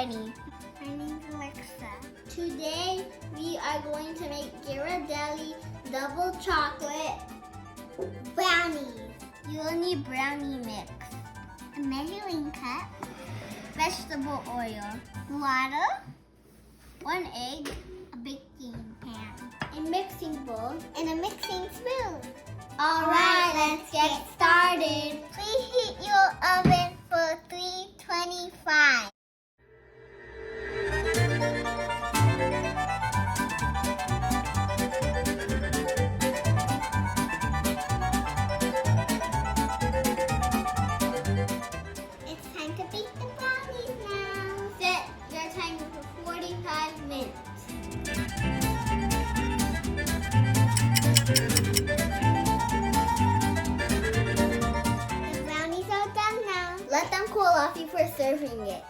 Barney. My name's Alexa. Today we are going to make Ghirardelli double chocolate brownies. You will need brownie mix, A measuring cup, vegetable oil, water, 1 egg, a baking pan, a mixing bowl. and a mixing spoon. Alright, let's get started. Please heat your oven for 325. It's time to bake the brownies now. Set your timer for 45 minutes. The brownies are done now. Let them cool off before serving it.